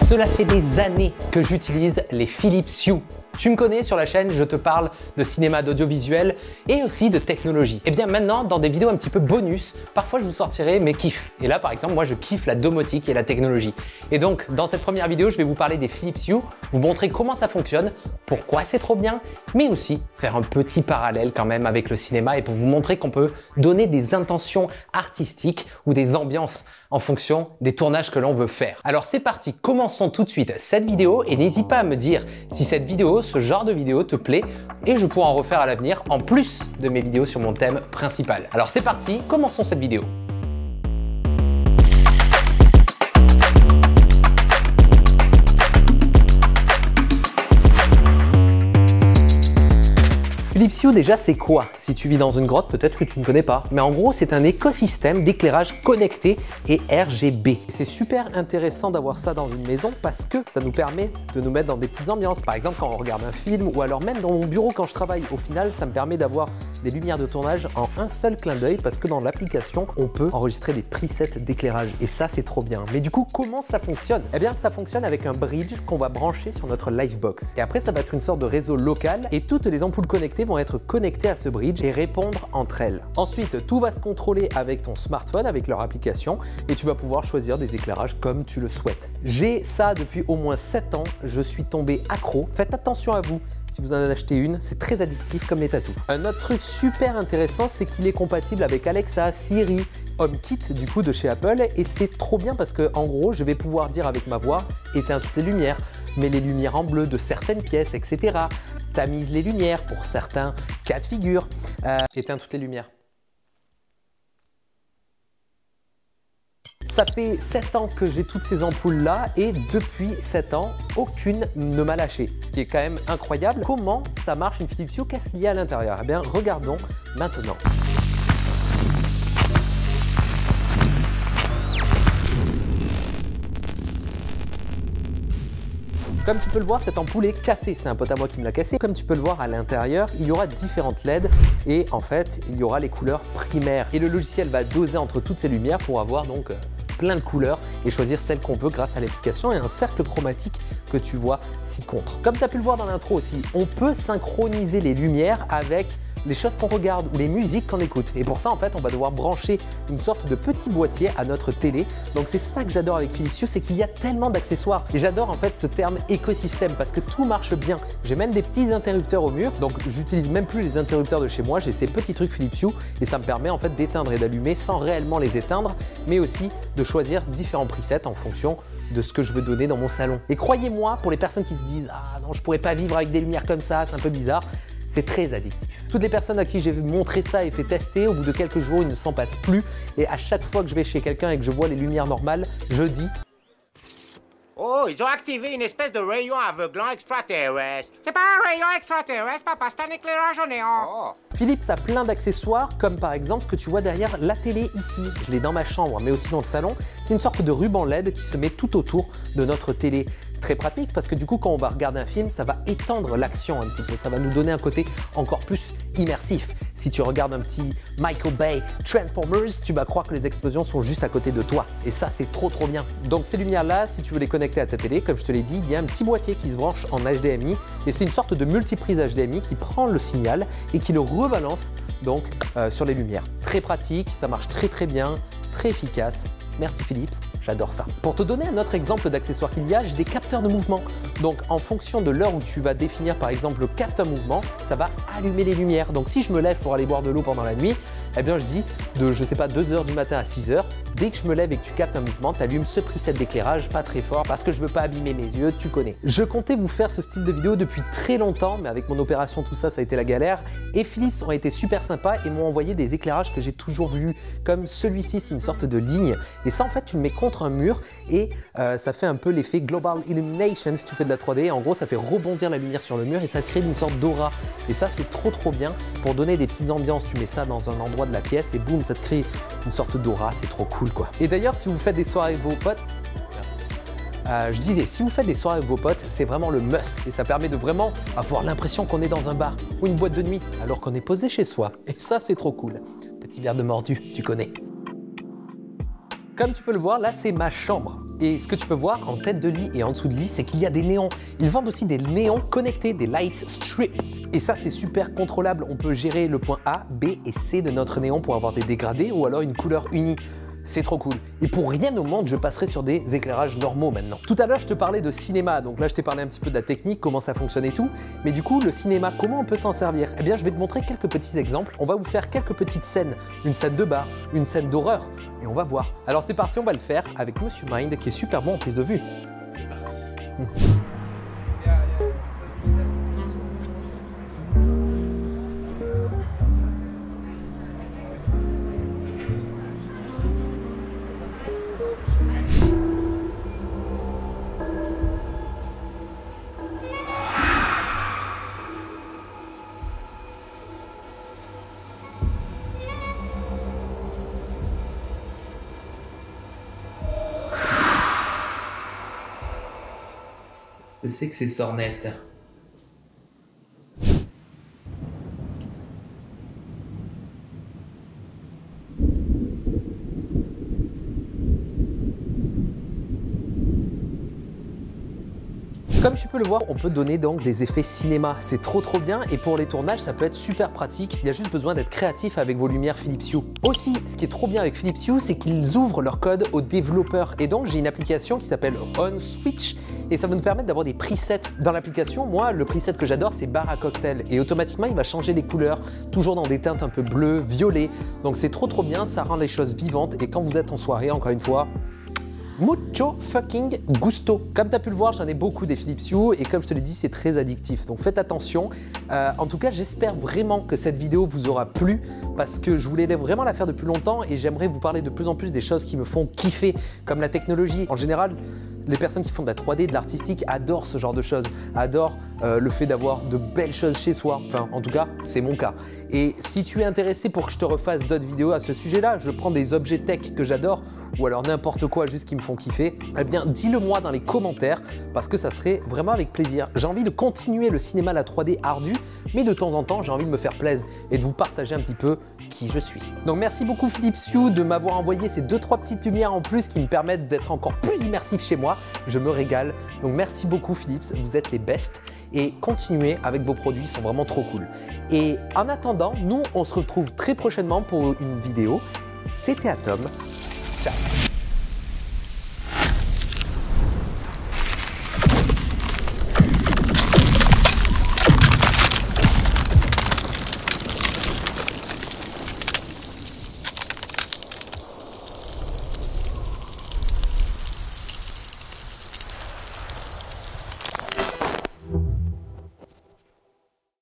Cela fait des années que j'utilise les Philips Hue. Tu me connais sur la chaîne, je te parle de cinéma, d'audiovisuel et aussi de technologie. Et bien maintenant, dans des vidéos un petit peu bonus, parfois je vous sortirai mes kiffs. Et là par exemple, moi je kiffe la domotique et la technologie. Et donc dans cette première vidéo, je vais vous parler des Philips Hue, vous montrer comment ça fonctionne, pourquoi c'est trop bien, mais aussi faire un petit parallèle quand même avec le cinéma et pour vous montrer qu'on peut donner des intentions artistiques ou des ambiances en fonction des tournages que l'on veut faire. Alors c'est parti, commençons tout de suite cette vidéo et n'hésite pas à me dire si cette vidéo, ce genre de vidéo te plaît et je pourrai en refaire à l'avenir en plus de mes vidéos sur mon thème principal. Alors c'est parti, commençons cette vidéo. Philips Hue déjà c'est quoi? Si tu vis dans une grotte, peut-être que tu ne connais pas. Mais en gros, c'est un écosystème d'éclairage connecté et RGB. C'est super intéressant d'avoir ça dans une maison parce que ça nous permet de nous mettre dans des petites ambiances. Par exemple, quand on regarde un film ou alors même dans mon bureau quand je travaille. Au final, ça me permet d'avoir des lumières de tournage en un seul clin d'œil parce que dans l'application, on peut enregistrer des presets d'éclairage et ça, c'est trop bien. Mais du coup, comment ça fonctionne? Eh bien, ça fonctionne avec un bridge qu'on va brancher sur notre Livebox. Et après, ça va être une sorte de réseau local et toutes les ampoules connectées vont être connectées à ce bridge et répondre entre elles. Ensuite, tout va se contrôler avec ton smartphone, avec leur application et tu vas pouvoir choisir des éclairages comme tu le souhaites. J'ai ça depuis au moins 7 ans, je suis tombé accro. Faites attention à vous. Si vous en achetez une, c'est très addictif comme les tatous. Un autre truc super intéressant, c'est qu'il est compatible avec Alexa, Siri, HomeKit du coup de chez Apple et c'est trop bien parce que en gros, je vais pouvoir dire avec ma voix éteins toutes les lumières, mets les lumières en bleu de certaines pièces, etc. Tamise les lumières pour certains cas de figure, éteins toutes les lumières. Ça fait 7 ans que j'ai toutes ces ampoules là et depuis 7 ans, aucune ne m'a lâché. Ce qui est quand même incroyable. Comment ça marche une Philips Hue? Qu'est-ce qu'il y a à l'intérieur? Eh bien, regardons maintenant. Comme tu peux le voir, cette ampoule est cassée. C'est un pote à moi qui me l'a cassée. Comme tu peux le voir à l'intérieur, il y aura différentes LED et en fait, il y aura les couleurs primaires. Et le logiciel va doser entre toutes ces lumières pour avoir donc plein de couleurs et choisir celle qu'on veut grâce à l'application et un cercle chromatique que tu vois ci-contre. Comme tu as pu le voir dans l'intro aussi, on peut synchroniser les lumières avec les choses qu'on regarde ou les musiques qu'on écoute. Et pour ça, en fait, on va devoir brancher une sorte de petit boîtier à notre télé. Donc c'est ça que j'adore avec Philips Hue, c'est qu'il y a tellement d'accessoires. Et j'adore en fait ce terme écosystème parce que tout marche bien. J'ai même des petits interrupteurs au mur, donc j'utilise même plus les interrupteurs de chez moi. J'ai ces petits trucs Philips Hue et ça me permet en fait d'éteindre et d'allumer sans réellement les éteindre, mais aussi de choisir différents presets en fonction de ce que je veux donner dans mon salon. Et croyez-moi, pour les personnes qui se disent « Ah non, je pourrais pas vivre avec des lumières comme ça, c'est un peu bizarre », c'est très addictif. Toutes les personnes à qui j'ai montré ça et fait tester, au bout de quelques jours, ils ne s'en passent plus. Et à chaque fois que je vais chez quelqu'un et que je vois les lumières normales, je dis oh, ils ont activé une espèce de rayon aveuglant extraterrestre. C'est pas un rayon extraterrestre, papa, c'est un éclairage au néon. Oh. Philips a plein d'accessoires, comme par exemple ce que tu vois derrière la télé ici. Je l'ai dans ma chambre, mais aussi dans le salon. C'est une sorte de ruban LED qui se met tout autour de notre télé. Très pratique parce que du coup, quand on va regarder un film, ça va étendre l'action un petit peu. Ça va nous donner un côté encore plus immersif. Si tu regardes un petit Michael Bay Transformers, tu vas croire que les explosions sont juste à côté de toi. Et ça, c'est trop bien. Donc ces lumières-là, si tu veux les connecter à ta télé, comme je te l'ai dit, il y a un petit boîtier qui se branche en HDMI. Et c'est une sorte de multiprise HDMI qui prend le signal et qui le rebalance donc sur les lumières. Très pratique, ça marche très bien, très efficace. Merci Philips, j'adore ça. Pour te donner un autre exemple d'accessoire qu'il y a, j'ai des capteurs de mouvement. Donc en fonction de l'heure où tu vas définir par exemple le capteur mouvement, ça va allumer les lumières. Donc si je me lève pour aller boire de l'eau pendant la nuit, eh bien je dis de, je sais pas, 2h du matin à 6h, dès que je me lève et que tu captes un mouvement, tu allumes ce preset d'éclairage, pas très fort parce que je veux pas abîmer mes yeux, tu connais. Je comptais vous faire ce style de vidéo depuis très longtemps, mais avec mon opération tout ça, ça a été la galère. Et Philips ont été super sympas et m'ont envoyé des éclairages que j'ai toujours voulu, comme celui-ci, c'est une sorte de ligne. Et ça en fait, tu le mets contre un mur et ça fait un peu l'effet Global Illumination si tu fais de la 3D. En gros, ça fait rebondir la lumière sur le mur et ça crée une sorte d'aura. Et ça, c'est trop bien pour donner des petites ambiances. Tu mets ça dans un endroit de la pièce et boum, ça te crée une sorte d'aura. C'est trop cool quoi. Et d'ailleurs, si vous faites des soirées avec vos potes, je disais, si vous faites des soirées avec vos potes, c'est vraiment le must et ça permet de vraiment avoir l'impression qu'on est dans un bar ou une boîte de nuit alors qu'on est posé chez soi. Et ça, c'est trop cool. Petit verre de mordu, tu connais. Comme tu peux le voir, là c'est ma chambre. Et ce que tu peux voir en tête de lit et en dessous de lit, c'est qu'il y a des néons. Ils vendent aussi des néons connectés, des light strips. Et ça c'est super contrôlable. On peut gérer le point A, B et C de notre néon pour avoir des dégradés ou alors une couleur unie. C'est trop cool. Et pour rien au monde, je passerai sur des éclairages normaux maintenant. Tout à l'heure, je te parlais de cinéma. Donc là, je t'ai parlé un petit peu de la technique, comment ça fonctionne et tout. Mais du coup, le cinéma, comment on peut s'en servir? Eh bien, je vais te montrer quelques petits exemples. On va vous faire quelques petites scènes. Une scène de bar, une scène d'horreur. Et on va voir. Alors c'est parti, on va le faire avec Monsieur Mind, qui est super bon en prise de vue. Je sais que c'est sornette. Comme tu peux le voir, on peut donner donc des effets cinéma. C'est trop bien et pour les tournages, ça peut être super pratique. Il y a juste besoin d'être créatif avec vos lumières Philips Hue. Aussi, ce qui est trop bien avec Philips Hue, c'est qu'ils ouvrent leur code aux développeurs. Et donc, j'ai une application qui s'appelle On Switch et ça va nous permettre d'avoir des presets dans l'application. Moi, le preset que j'adore, c'est bar à cocktail et automatiquement, il va changer les couleurs, toujours dans des teintes un peu bleues, violet. Donc, c'est trop bien, ça rend les choses vivantes et quand vous êtes en soirée, encore une fois, mucho fucking gusto. Comme tu as pu le voir, j'en ai beaucoup des Philips Hue et comme je te l'ai dit, c'est très addictif. Donc faites attention. En tout cas, j'espère vraiment que cette vidéo vous aura plu parce que je voulais vraiment la faire depuis longtemps et j'aimerais vous parler de plus en plus des choses qui me font kiffer, comme la technologie. En général, les personnes qui font de la 3D, de l'artistique, adorent ce genre de choses, adorent le fait d'avoir de belles choses chez soi. Enfin, en tout cas, c'est mon cas. Et si tu es intéressé pour que je te refasse d'autres vidéos à ce sujet-là, je prends des objets tech que j'adore ou alors n'importe quoi juste qui me font kiffer, eh bien dis-le moi dans les commentaires parce que ça serait vraiment avec plaisir. J'ai envie de continuer le cinéma à la 3D ardu, mais de temps en temps, j'ai envie de me faire plaisir et de vous partager un petit peu qui je suis. Donc merci beaucoup Philips Hue de m'avoir envoyé ces 2-3 petites lumières en plus qui me permettent d'être encore plus immersif chez moi. Je me régale. Donc merci beaucoup Philips, vous êtes les best et continuez avec vos produits, ils sont vraiment trop cool. Et en attendant, nous on se retrouve très prochainement pour une vidéo. C'était Atom. Ciao.